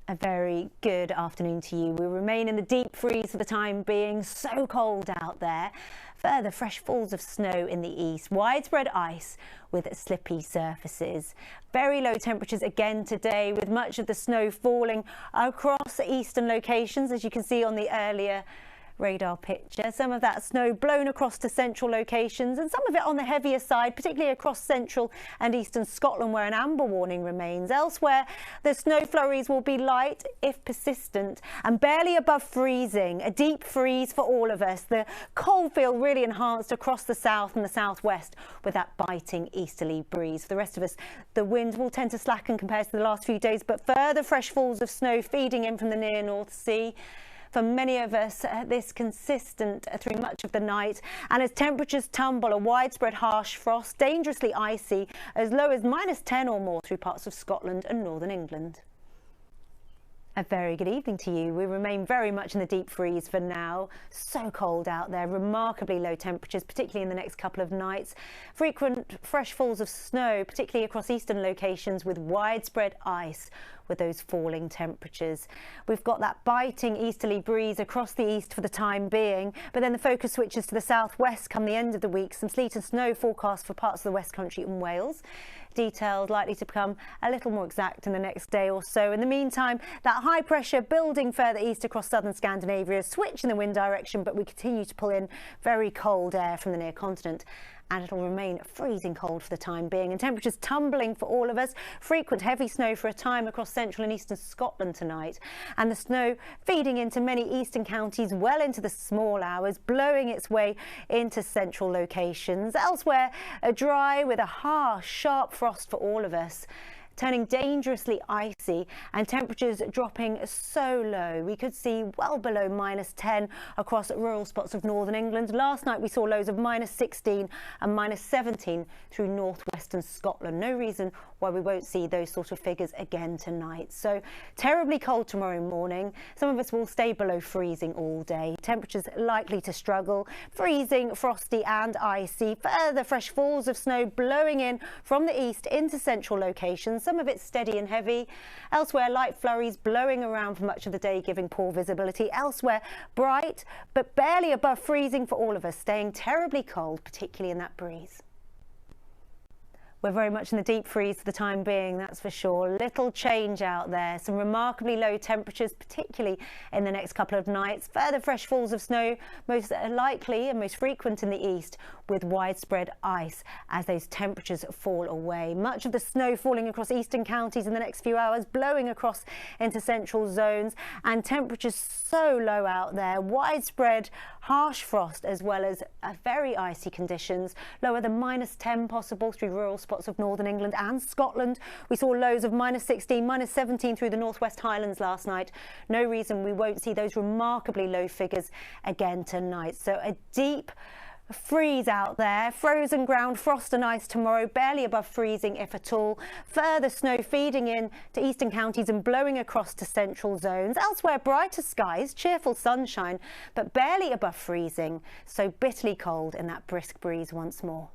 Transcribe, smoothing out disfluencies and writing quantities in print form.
A very good afternoon to you. We remain in the deep freeze for the time being. So cold out there. Further fresh falls of snow in the east. Widespread ice with slippy surfaces. Very low temperatures again today, with much of the snow falling across eastern locations, as you can see on the earlier radar picture. Some of that snow blown across to central locations and some of it on the heavier side, particularly across central and eastern Scotland, where an amber warning remains. Elsewhere, the snow flurries will be light if persistent and barely above freezing. A deep freeze for all of us. The cold feel really enhanced across the south and the southwest with that biting easterly breeze. For the rest of us, the wind will tend to slacken compared to the last few days, but further fresh falls of snow feeding in from the near North Sea. For many of us, this consistent through much of the night, and as temperatures tumble, a widespread harsh frost, dangerously icy, as low as -10 or more through parts of Scotland and northern England. A very good evening to you. We remain very much in the deep freeze for now. So cold out there, remarkably low temperatures, particularly in the next couple of nights. Frequent fresh falls of snow, particularly across eastern locations, with widespread ice with those falling temperatures. We've got that biting easterly breeze across the east for the time being, but then the focus switches to the southwest come the end of the week. Some sleet and snow forecast for parts of the West Country and Wales. Details likely to become a little more exact in the next day or so. In the meantime, that high pressure building further east across southern Scandinavia, switch in the wind direction, but we continue to pull in very cold air from the near continent. And it'll remain freezing cold for the time being, and temperatures tumbling for all of us. Frequent heavy snow for a time across central and eastern Scotland tonight, and the snow feeding into many eastern counties well into the small hours, blowing its way into central locations. Elsewhere, a dry with a harsh, sharp frost for all of us, turning dangerously icy, and temperatures dropping so low. We could see well below -10 across rural spots of northern England. Last night we saw lows of -16 and -17 through northwestern Scotland. No reason why we won't see those sort of figures again tonight. So terribly cold tomorrow morning. Some of us will stay below freezing all day. Temperatures likely to struggle. Freezing, frosty and icy. Further fresh falls of snow blowing in from the east into central locations. Some of it steady and heavy. Elsewhere, light flurries blowing around for much of the day, giving poor visibility. Elsewhere, bright but barely above freezing for all of us, staying terribly cold, particularly in that breeze. We're very much in the deep freeze for the time being, that's for sure. Little change out there. Some remarkably low temperatures, particularly in the next couple of nights. Further fresh falls of snow, most likely and most frequent in the east, with widespread ice as those temperatures fall away. Much of the snow falling across eastern counties in the next few hours, blowing across into central zones, and temperatures so low out there. Widespread harsh frost as well as very icy conditions. Lower than -10 possible through rural spots of northern England and Scotland. We saw lows of -16, -17 through the northwest Highlands last night. No reason we won't see those remarkably low figures again tonight. So a deep freeze out there. Frozen ground, frost and ice tomorrow, barely above freezing if at all. Further snow feeding in to eastern counties and blowing across to central zones. Elsewhere, brighter skies, cheerful sunshine, but barely above freezing. So bitterly cold in that brisk breeze once more.